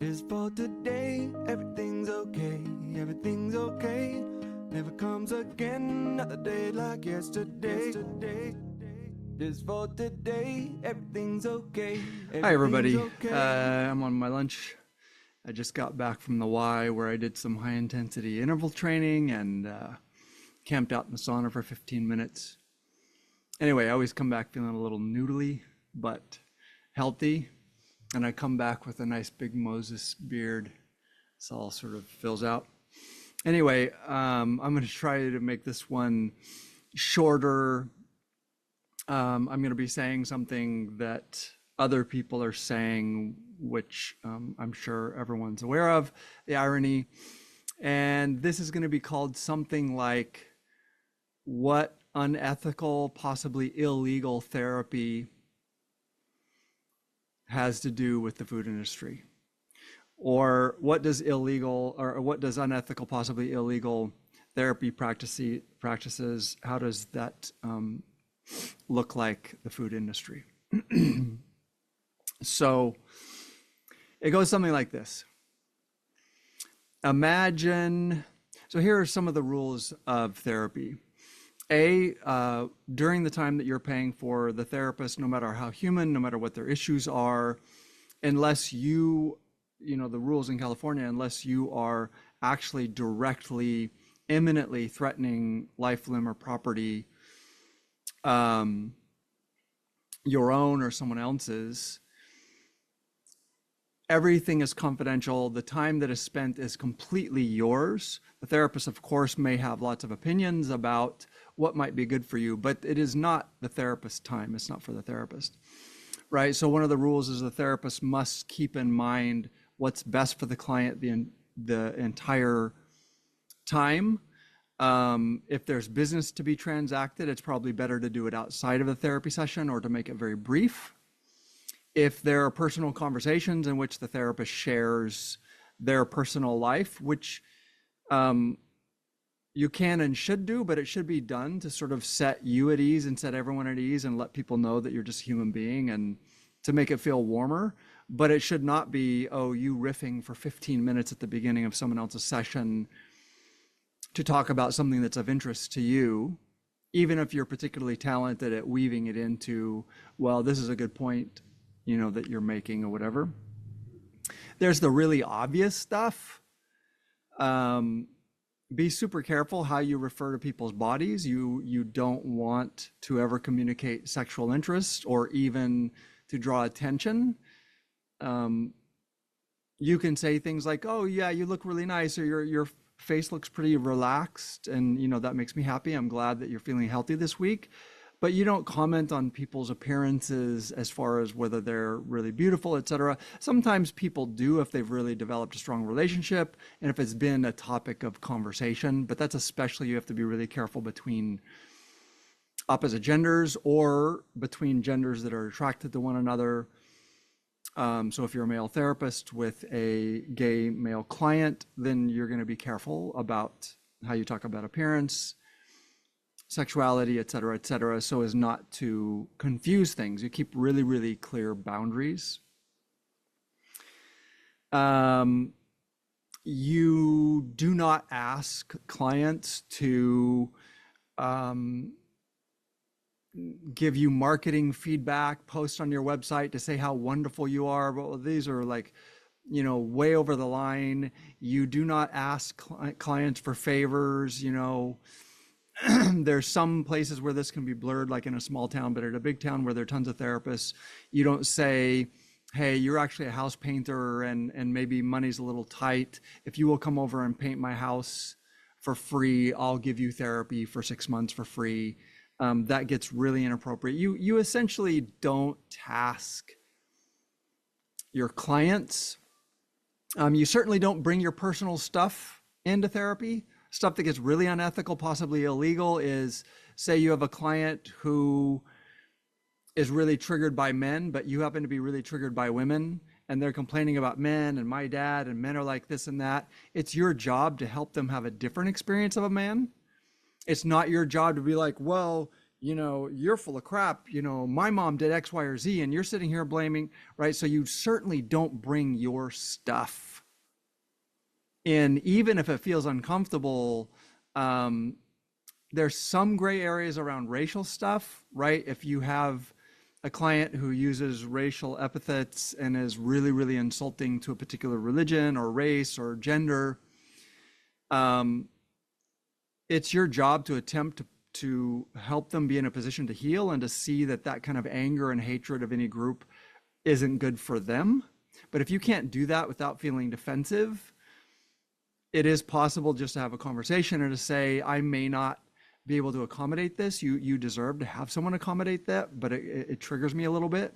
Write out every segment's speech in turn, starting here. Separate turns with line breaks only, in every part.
Is for today, everything's okay, everything's okay. Never comes again, another day like yesterday. Is for today, everything's okay.
Hi everybody, I'm on my lunch. I just got back from the Y where I did some high intensity interval training and camped out in the sauna for 15 minutes. Anyway, I always come back feeling a little noodly, but healthy. And I come back with a nice big Moses beard. It's all sort of fills out. Anyway, I'm going to try to make this one shorter. I'm going to be saying something that other people are saying, which I'm sure everyone's aware of, the irony. And this is going to be called something like what unethical, possibly illegal therapy has to do with the food industry, or what does illegal or what does unethical, possibly illegal therapy practices, how does that look like the food industry? So it goes something like this. Imagine, so here are some of the rules of therapy. During the time that you're paying for the therapist, no matter how human, no matter what their issues are, unless you know, the rules in California, unless you are actually directly, imminently threatening life, limb, or property, your own or someone else's, everything is confidential. The time that is spent is completely yours. The therapist, of course, may have lots of opinions about what might be good for you, but it is not the therapist's time. It's not for the therapist, right? So one of the rules is the therapist must keep in mind what's best for the client the entire time. If there's business to be transacted, it's probably better to do it outside of the therapy session or to make it very brief. If there are personal conversations in which the therapist shares their personal life, which you can and should do, but it should be done to sort of set you at ease and set everyone at ease and let people know that you're just a human being and to make it feel warmer. But it should not be, oh, you riffing for 15 minutes at the beginning of someone else's session to talk about something that's of interest to you, even if you're particularly talented at weaving it into, well, this is a good point, you know, that you're making or whatever. There's the really obvious stuff. Be super careful how you refer to people's bodies. You don't want to ever communicate sexual interest or even to draw attention. You can say things like, oh yeah, you look really nice, or your face looks pretty relaxed, and you know, that makes me happy. I'm glad that you're feeling healthy this week. But you don't comment on people's appearances as far as whether they're really beautiful, etc. Sometimes people do if they've really developed a strong relationship and if it's been a topic of conversation, but that's especially, you have to be really careful between opposite genders or between genders that are attracted to one another. So if you're a male therapist with a gay male client, then you're going to be careful about how you talk about appearance, sexuality, et cetera, so as not to confuse things. You keep really, really clear boundaries. You do not ask clients to give you marketing feedback, post on your website to say how wonderful you are. Well, these are like, you know, way over the line. You do not ask clients for favors, you know. There's some places where this can be blurred, like in a small town, but at a big town where there are tons of therapists, you don't say, hey, you're actually a house painter and maybe money's a little tight. If you will come over and paint my house for free, I'll give you therapy for 6 months for free. That gets really inappropriate. You essentially don't task your clients. You certainly don't bring your personal stuff into therapy. Stuff that gets really unethical, possibly illegal, is, say you have a client who is really triggered by men, but you happen to be really triggered by women, and they're complaining about men and my dad and men are like this and that. It's your job to help them have a different experience of a man. It's not your job to be like, well, you're full of crap. My mom did X, Y, or Z, and you're sitting here blaming, right? So you certainly don't bring your stuff in, even if it feels uncomfortable. There's some gray areas around racial stuff, right? If you have a client who uses racial epithets and is really, really insulting to a particular religion or race or gender, it's your job to attempt to help them be in a position to heal and to see that that kind of anger and hatred of any group isn't good for them. But if you can't do that without feeling defensive, it is possible just to have a conversation and to say, I may not be able to accommodate this. You deserve to have someone accommodate that, but it triggers me a little bit.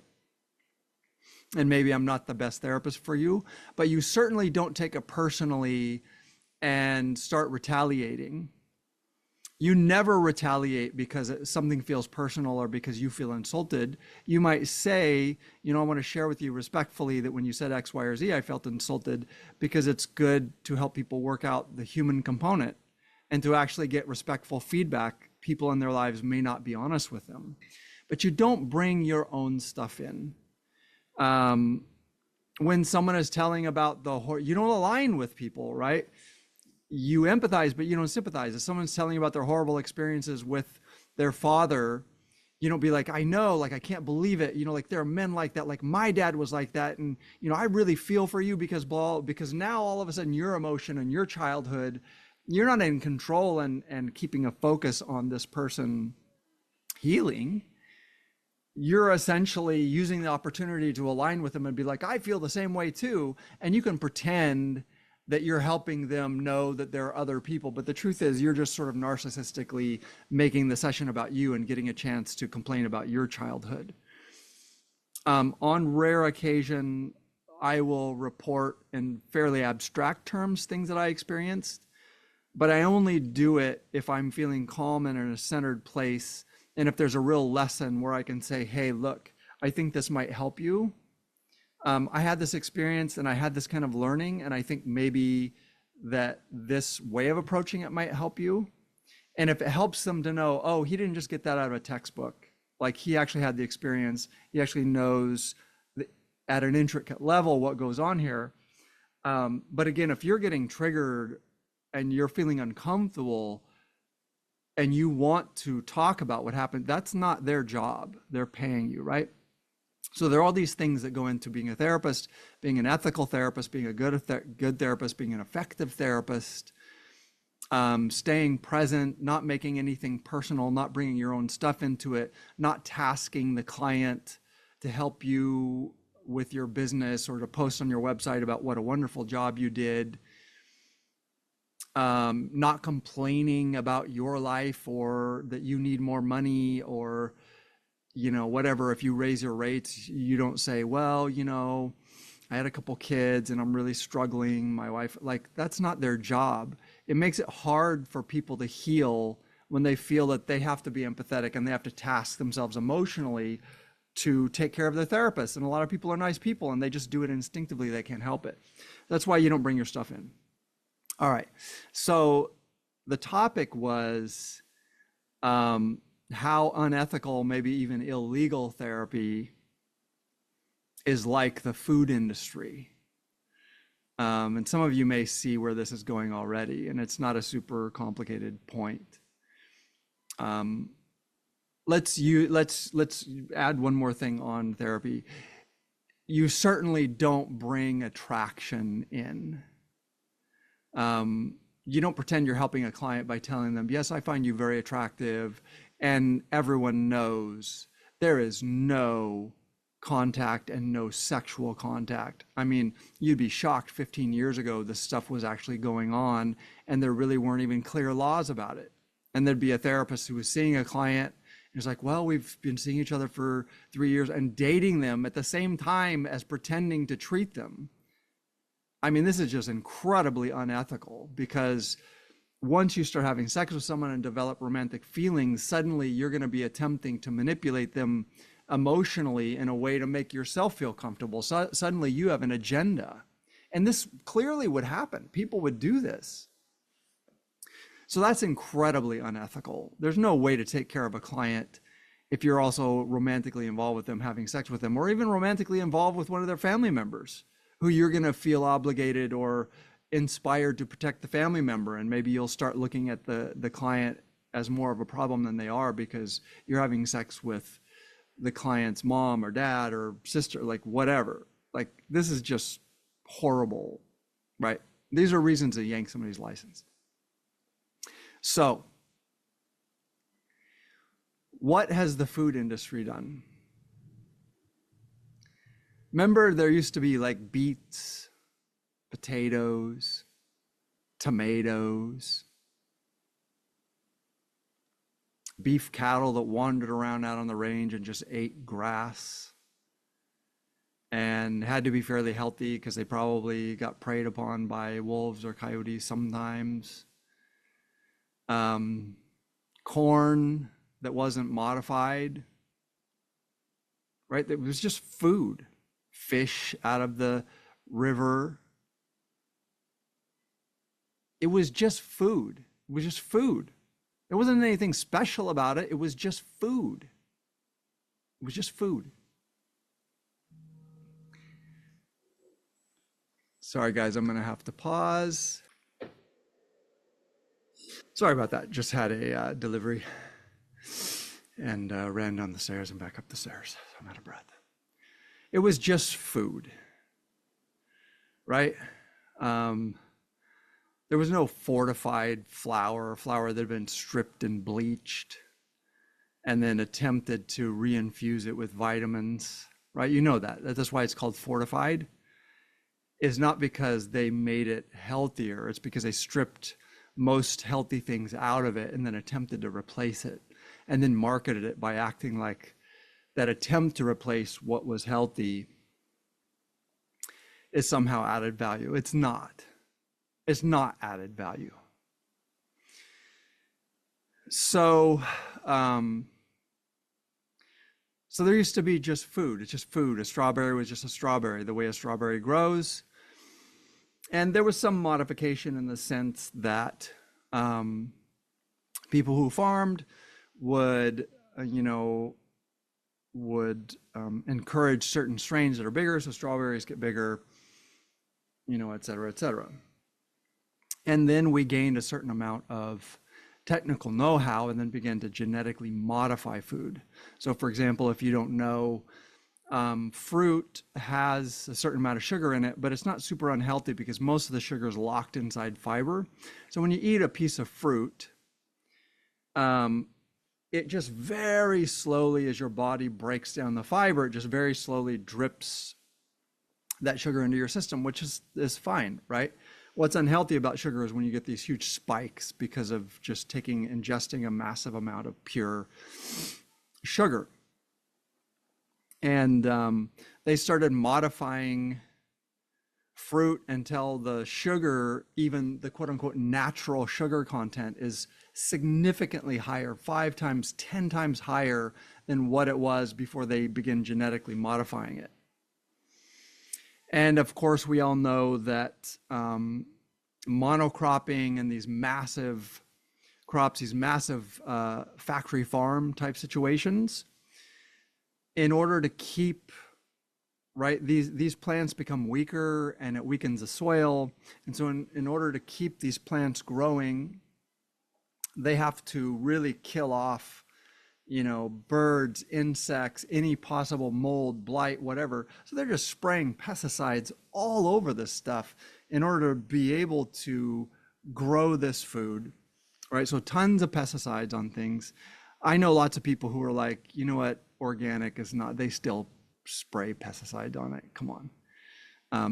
And maybe I'm not the best therapist for you, but you certainly don't take it personally and start retaliating. You never retaliate because something feels personal or because you feel insulted. You might say, I want to share with you respectfully that when you said X, Y, or Z, I felt insulted, because it's good to help people work out the human component and to actually get respectful feedback. People in their lives may not be honest with them, but you don't bring your own stuff in. When someone is telling about you don't align with people, right? You empathize, but you don't sympathize. If someone's telling you about their horrible experiences with their father, you don't be like, I know, like, I can't believe it. Like, there are men like that. Like, my dad was like that. And, I really feel for you because now all of a sudden your emotion and your childhood, you're not in control and keeping a focus on this person healing. You're essentially using the opportunity to align with them and be like, I feel the same way too. And you can pretend that you're helping them know that there are other people. But the truth is, you're just sort of narcissistically making the session about you and getting a chance to complain about your childhood. On rare occasion, I will report in fairly abstract terms things that I experienced, but I only do it if I'm feeling calm and in a centered place. And if there's a real lesson where I can say, hey, look, I think this might help you. I had this experience and I had this kind of learning, and I think maybe that this way of approaching it might help you. And if it helps them to know, oh, he didn't just get that out of a textbook, like he actually had the experience, he actually knows at an intricate level what goes on here. But again, if you're getting triggered and you're feeling uncomfortable and you want to talk about what happened, that's not their job. They're paying you, right? So there are all these things that go into being a therapist, being an ethical therapist, being a good therapist, being an effective therapist, staying present, not making anything personal, not bringing your own stuff into it, not tasking the client to help you with your business or to post on your website about what a wonderful job you did, not complaining about your life or that you need more money or whatever. If you raise your rates, you don't say, well, I had a couple kids and I'm really struggling. My wife, like, that's not their job. It makes it hard for people to heal when they feel that they have to be empathetic and they have to task themselves emotionally to take care of their therapist. And a lot of people are nice people and they just do it instinctively. They can't help it. That's why you don't bring your stuff in. All right. So the topic was, how unethical, maybe even illegal therapy is like the food industry. And some of you may see where this is going already, and it's not a super complicated point. Let's add one more thing on therapy. You certainly don't bring attraction in. You don't pretend you're helping a client by telling them, yes, I find you very attractive. And everyone knows there is no contact and no sexual contact. I mean, you'd be shocked 15 years ago, this stuff was actually going on and there really weren't even clear laws about it. And there'd be a therapist who was seeing a client and was like, well, we've been seeing each other for 3 years and dating them at the same time as pretending to treat them. I mean, this is just incredibly unethical, because once you start having sex with someone and develop romantic feelings, suddenly you're going to be attempting to manipulate them emotionally in a way to make yourself feel comfortable. So suddenly you have an agenda. And this clearly would happen. People would do this. So that's incredibly unethical. There's no way to take care of a client if you're also romantically involved with them, having sex with them, or even romantically involved with one of their family members who you're going to feel obligated or inspired to protect the family member. And maybe you'll start looking at the client as more of a problem than they are because you're having sex with the client's mom or dad or sister, like whatever. Like, this is just horrible, right? These are reasons to yank somebody's license. So, what has the food industry done? Remember, there used to be like beets, potatoes, tomatoes, beef cattle that wandered around out on the range and just ate grass and had to be fairly healthy because they probably got preyed upon by wolves or coyotes sometimes. Corn that wasn't modified, right? It was just food. Fish out of the river. It was just food. It was just food. There wasn't anything special about it. It was just food. It was just food. Sorry, guys, I'm going to have to pause. Sorry about that. Just had a delivery and ran down the stairs and back up the stairs. I'm out of breath. It was just food, right? There was no fortified flour that had been stripped and bleached and then attempted to reinfuse it with vitamins, right? You know that. That's why it's called fortified. It's not because they made it healthier. It's because they stripped most healthy things out of it and then attempted to replace it and then marketed it by acting like that attempt to replace what was healthy is somehow added value. It's not. It's not added value. So, so there used to be just food. It's just food. A strawberry was just a strawberry, the way a strawberry grows. And there was some modification in the sense that people who farmed would, encourage certain strains that are bigger, so strawberries get bigger, et cetera, et cetera. And then we gained a certain amount of technical know-how and then began to genetically modify food. So for example, if you don't know, fruit has a certain amount of sugar in it, but it's not super unhealthy because most of the sugar is locked inside fiber. So when you eat a piece of fruit, it just very slowly, as your body breaks down the fiber, it just very slowly drips that sugar into your system, which is fine, right? What's unhealthy about sugar is when you get these huge spikes because of just ingesting a massive amount of pure sugar. And they started modifying fruit until the sugar, even the quote unquote natural sugar content, is significantly higher, 5 times, 10 times higher than what it was before they begin genetically modifying it. And of course, we all know that monocropping and these massive crops, these massive factory farm type situations, in order to keep, right, these plants become weaker and it weakens the soil. And so in order to keep these plants growing, they have to really kill off, birds, insects, any possible mold, blight, whatever. So they're just spraying pesticides all over this stuff in order to be able to grow this food, right? So tons of pesticides on things. I know lots of people who are like, you know what, organic is not, they still spray pesticides on it. Come on.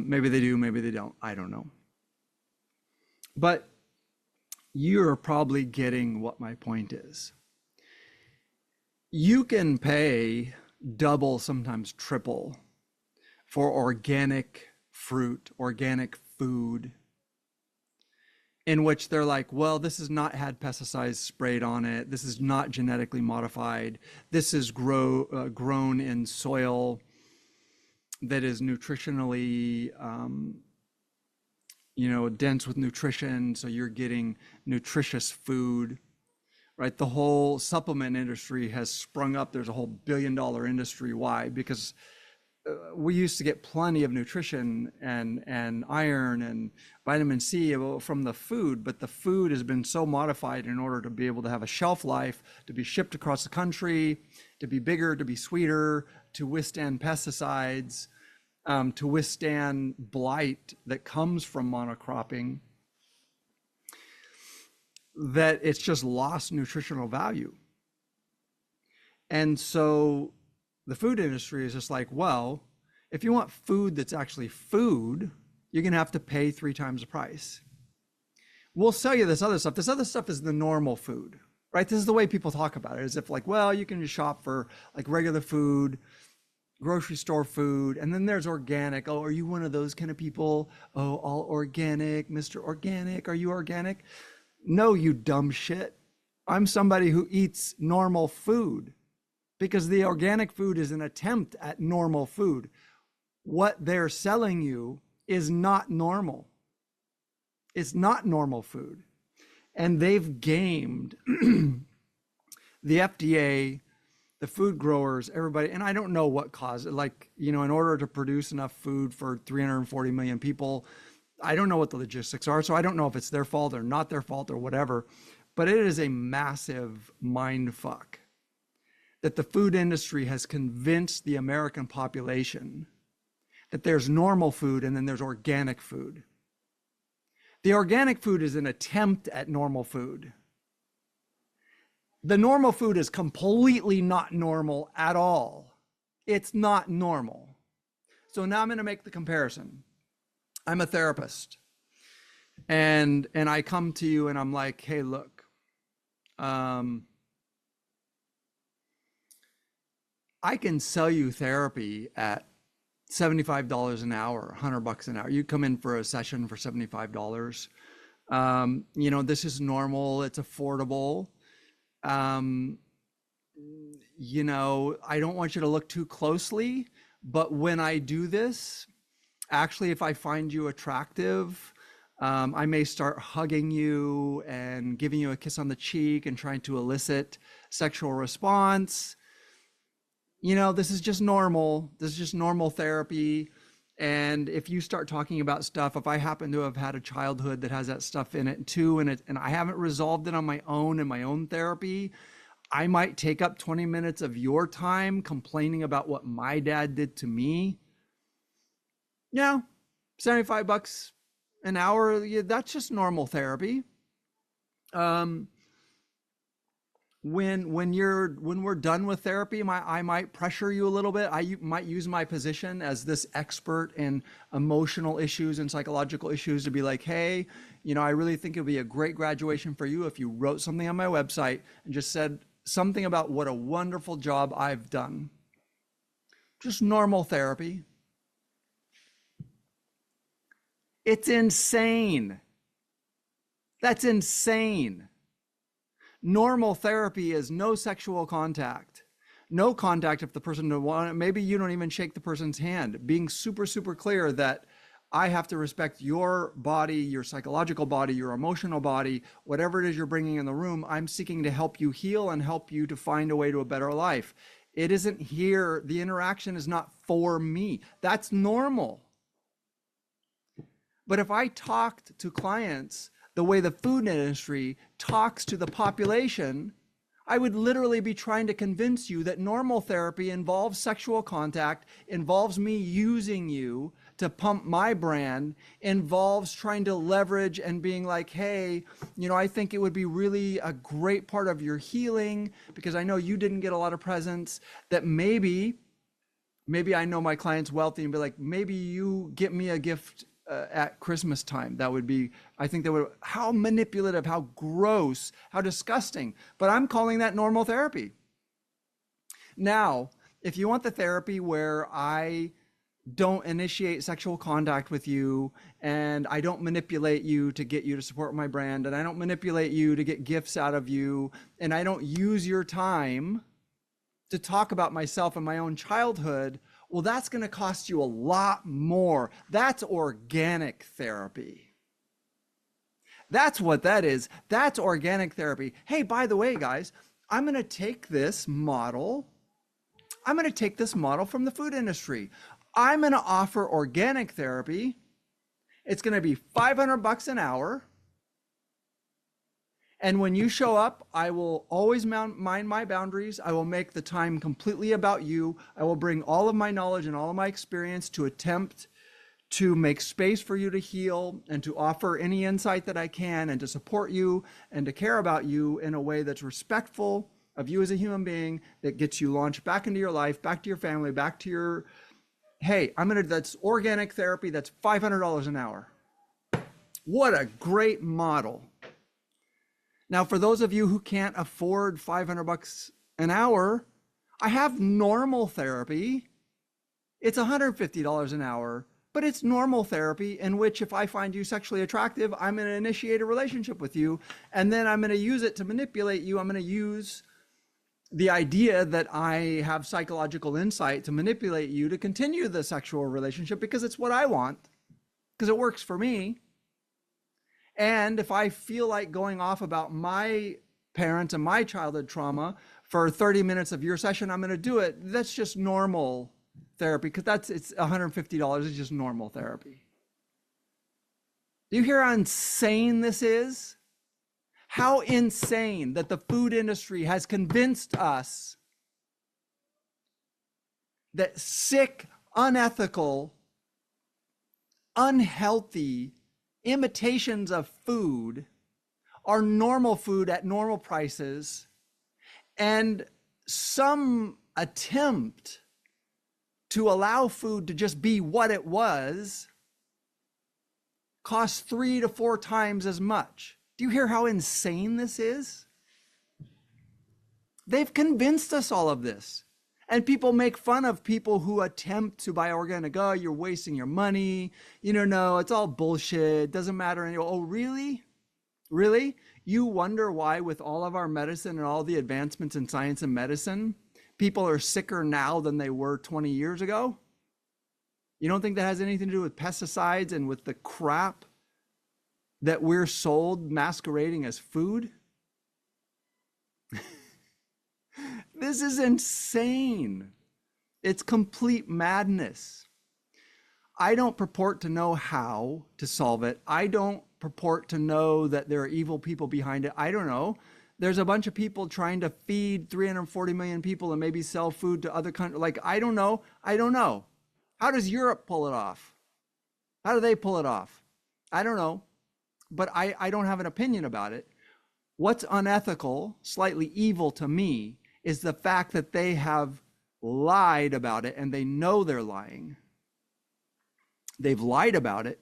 Maybe they do, maybe they don't. I don't know. But you're probably getting what my point is. You can pay double, sometimes triple, for organic fruit, organic food, in which they're like, well, this has not had pesticides sprayed on it. This is not genetically modified. This is grown in soil that is nutritionally dense with nutrition. So you're getting nutritious food, right? The whole supplement industry has sprung up. There's a whole billion-dollar industry. Why? Because we used to get plenty of nutrition and iron and vitamin C from the food, but the food has been so modified in order to be able to have a shelf life, to be shipped across the country, to be bigger, to be sweeter, to withstand pesticides, to withstand blight that comes from monocropping, that it's just lost nutritional value. And so the food industry is just like, well, if you want food that's actually food, you're going to have to pay 3 times the price. We'll sell you this other stuff. This other stuff is the normal food, right? This is the way people talk about it, as if like, well, you can just shop for like regular food, grocery store food, and then there's organic. Oh, are you one of those kind of people? Oh, all organic, Mr. Organic. Are you organic? No, you dumb shit. I'm somebody who eats normal food, because the organic food is an attempt at normal food. What they're selling you is not normal. It's not normal food. And they've gamed the FDA, the food growers, everybody, and I don't know what caused it. Like, in order to produce enough food for 340 million people, I don't know what the logistics are. So I don't know if it's their fault or not their fault or whatever, but it is a massive mind fuck that the food industry has convinced the American population that there's normal food and then there's organic food. The organic food is an attempt at normal food. The normal food is completely not normal at all. It's not normal. So now I'm going to make the comparison. I'm a therapist, and I come to you and I'm like, hey, look, I can sell you therapy at $75 an hour, $100 an hour. You come in for a session for $75. This is normal. It's affordable. I don't want you to look too closely, but when I do this, actually, if I find you attractive, I may start hugging you and giving you a kiss on the cheek and trying to elicit sexual response. This is just normal. This is just normal therapy. And if you start talking about stuff, if I happen to have had a childhood that has that stuff in it too, and I haven't resolved it on my own in my own therapy, I might take up 20 minutes of your time complaining about what my dad did to me. $75 an hour, that's just normal therapy. When we're done with therapy, I might pressure you a little bit. I might use my position as this expert in emotional issues and psychological issues to be like, hey, I really think it would be a great graduation for you if you wrote something on my website and just said something about what a wonderful job I've done. Just normal therapy. It's insane. That's insane. Normal therapy is no sexual contact. No contact if the person don't want it. Maybe you don't even shake the person's hand. Being super, super clear that I have to respect your body, your psychological body, your emotional body, whatever it is you're bringing in the room. I'm seeking to help you heal and help you to find a way to a better life. It isn't here. The interaction is not for me. That's normal. But if I talked to clients the way the food industry talks to the population, I would literally be trying to convince you that normal therapy involves sexual contact, involves me using you to pump my brand, involves trying to leverage and being like, hey, I think it would be really a great part of your healing because I know you didn't get a lot of presents, that maybe I know my client's wealthy and be like, maybe you get me a gift at Christmas time. That would be, I think that would, how manipulative, how gross, how disgusting. But I'm calling that normal therapy. Now, if you want the therapy where I don't initiate sexual contact with you and I don't manipulate you to get you to support my brand and I don't manipulate you to get gifts out of you and I don't use your time to talk about myself and my own childhood, well, that's going to cost you a lot more. That's organic therapy. That's what that is. That's organic therapy. Hey, by the way, guys, I'm going to take this model. I'm going to take this model from the food industry. I'm going to offer organic therapy. It's going to be $500 an hour. And when you show up, I will always mind my boundaries. I will make the time completely about you. I will bring all of my knowledge and all of my experience to attempt to make space for you to heal and to offer any insight that I can and to support you and to care about you in a way that's respectful of you as a human being, that gets you launched back into your life, back to your family, back to your, hey, that's organic therapy. That's $500 an hour. What a great model. Now, for those of you who can't afford $500 an hour, I have normal therapy. It's $150 an hour, but it's normal therapy in which if I find you sexually attractive, I'm going to initiate a relationship with you, and then I'm going to use it to manipulate you. I'm going to use the idea that I have psychological insight to manipulate you to continue the sexual relationship because it's what I want, because it works for me. And if I feel like going off about my parents and my childhood trauma for 30 minutes of your session, I'm going to do it. That's just normal therapy, because it's $150. It's just normal therapy. Do you hear how insane this is? How insane that the food industry has convinced us that sick, unethical, unhealthy imitations of food are normal food at normal prices, and some attempt to allow food to just be what it was costs 3 to 4 times as much. Do you hear how insane this is? They've convinced us all of this. And people make fun of people who attempt to buy organic. Oh, you're wasting your money. No, it's all bullshit. It doesn't matter. And oh, really? Really? You wonder why with all of our medicine and all the advancements in science and medicine, people are sicker now than they were 20 years ago? You don't think that has anything to do with pesticides and with the crap that we're sold masquerading as food? This is insane. It's complete madness. I don't purport to know how to solve it. I don't purport to know that there are evil people behind it. I don't know. There's a bunch of people trying to feed 340 million people and maybe sell food to other countries. Like, I don't know. I don't know. How does Europe pull it off? How do they pull it off? I don't know. But I don't have an opinion about it. What's unethical, slightly evil to me, is the fact that they have lied about it, and they know they're lying. They've lied about it.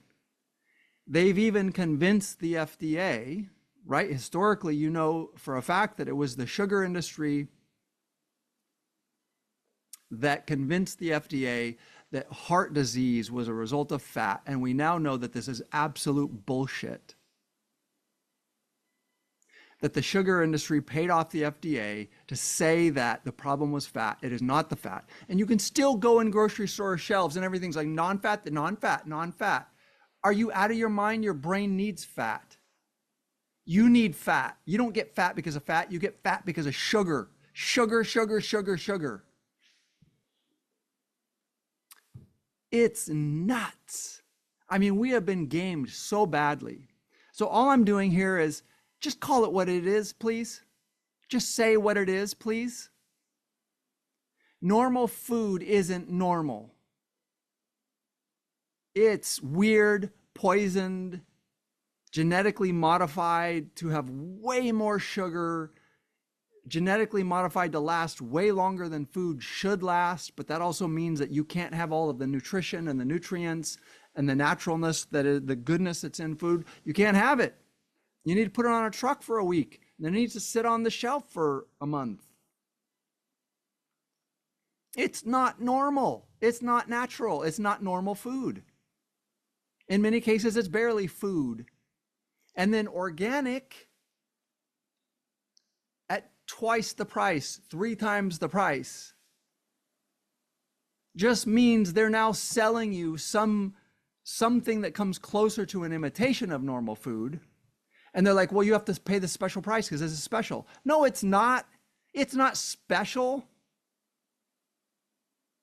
They've even convinced the FDA, right? Historically, you know for a fact that it was the sugar industry that convinced the FDA that heart disease was a result of fat, and we now know that this is absolute bullshit. That the sugar industry paid off the FDA to say that the problem was fat. It is not the fat. And you can still go in grocery store shelves and everything's like non-fat, non-fat, non-fat. Are you out of your mind? Your brain needs fat. You need fat. You don't get fat because of fat. You get fat because of sugar. Sugar, sugar, sugar, sugar. It's nuts. I mean, we have been gamed so badly. So all I'm doing here is just call it what it is, please. Just say what it is, please. Normal food isn't normal. It's weird, poisoned, genetically modified to have way more sugar, genetically modified to last way longer than food should last, but that also means that you can't have all of the nutrition and the nutrients and the naturalness, that is the goodness that's in food. You can't have it. You need to put it on a truck for a week. Then it needs to sit on the shelf for a month. It's not normal. It's not natural. It's not normal food. In many cases, it's barely food. And then organic at twice the price, 3 times the price, just means they're now selling you something that comes closer to an imitation of normal food. And they're like, well, you have to pay the special price because this is special. No, it's not. It's not special.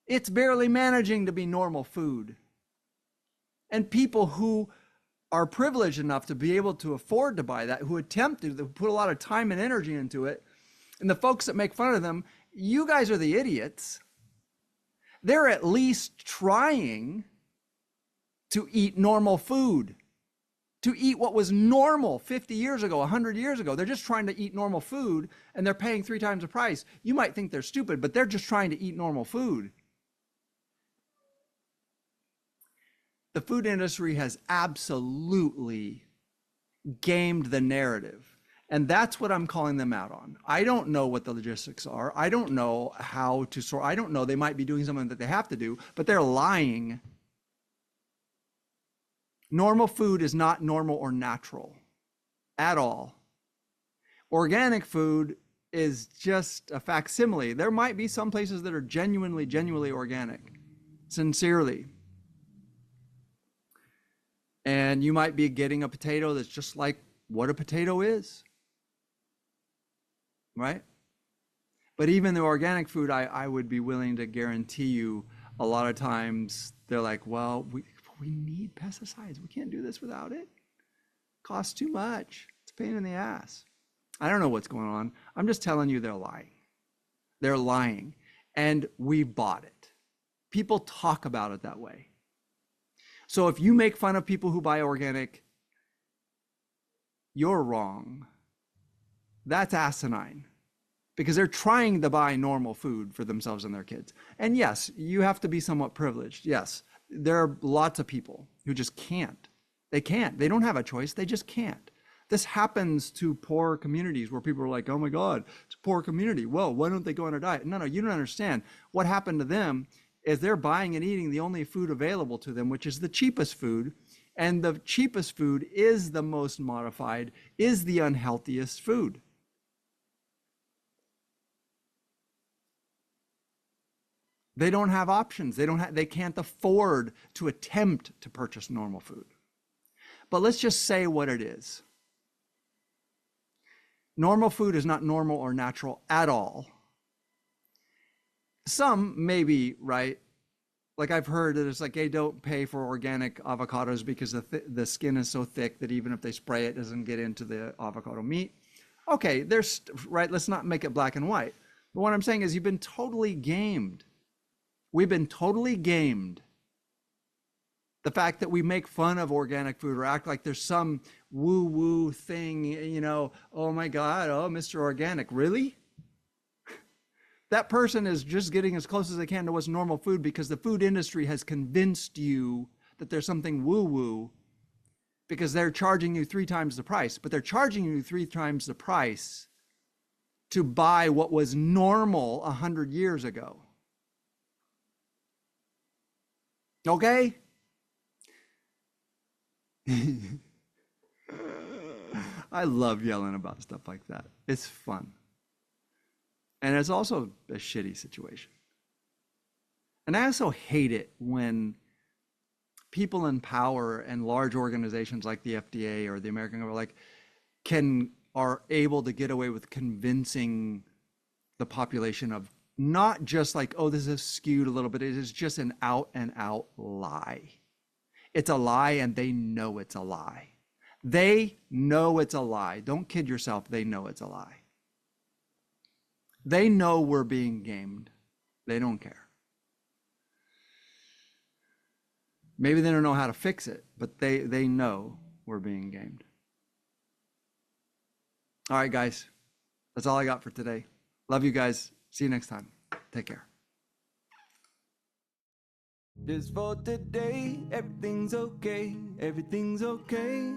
It's barely managing to be normal food. And people who are privileged enough to be able to afford to buy that, who attempt to, put a lot of time and energy into it, and the folks that make fun of them, you guys are the idiots. They're at least trying to eat normal food, to eat what was normal 50 years ago, 100 years ago. They're just trying to eat normal food, and they're paying 3 times the price. You might think they're stupid, but they're just trying to eat normal food. The food industry has absolutely gamed the narrative. And that's what I'm calling them out on. I don't know what the logistics are. I don't know how to sort. I don't know. They might be doing something that they have to do, but they're lying. Normal food is not normal or natural at all. Organic food is just a facsimile. There might be some places that are genuinely organic, sincerely. And you might be getting a potato that's just like what a potato is, right? But even the organic food, I would be willing to guarantee you a lot of times they're like, well, we need pesticides. We can't do this without it. Costs too much. It's a pain in the ass. I don't know what's going on. I'm just telling you they're lying. They're lying. And we bought it. People talk about it that way. So if you make fun of people who buy organic, you're wrong. That's asinine, because they're trying to buy normal food for themselves and their kids. And yes, you have to be somewhat privileged. Yes, there are lots of people who just can't. They can't. They don't have a choice. They just can't. This happens to poor communities where people are like, oh my God, it's a poor community. Well, why don't they go on a diet? No, you don't understand. What happened to them is they're buying and eating the only food available to them, which is the cheapest food. And the cheapest food is the most modified, is the unhealthiest food. They don't have options. They can't afford to attempt to purchase normal food. But let's just say what it is. Normal food is not normal or natural at all. Some maybe, right? Like I've heard that it's like, hey, don't pay for organic avocados because the skin is so thick that even if they spray it, doesn't get into the avocado meat. Okay, right, let's not make it black and white. But what I'm saying is you've been totally gamed. We've been totally gamed. The fact that we make fun of organic food or act like there's some woo-woo thing, you know, oh my God, oh, Mr. Organic, really? That person is just getting as close as they can to what's normal food because the food industry has convinced you that there's something woo-woo because they're charging you 3 times the price, but they're charging you 3 times the price to buy what was normal 100 years ago. Okay? I love yelling about stuff like that. It's fun. And it's also a shitty situation. And I also hate it when people in power and large organizations like the FDA or the American government are able to get away with convincing the population of not just like, oh, this is skewed a little bit. It is just an out and out lie. It's a lie and they know it's a lie. They know it's a lie. Don't kid yourself. They know it's a lie. They know we're being gamed. They don't care. Maybe they don't know how to fix it, but they know we're being gamed. All right, guys. That's all I got for today. Love you guys. See you next time. Take care.
Just for today, everything's okay. Everything's okay.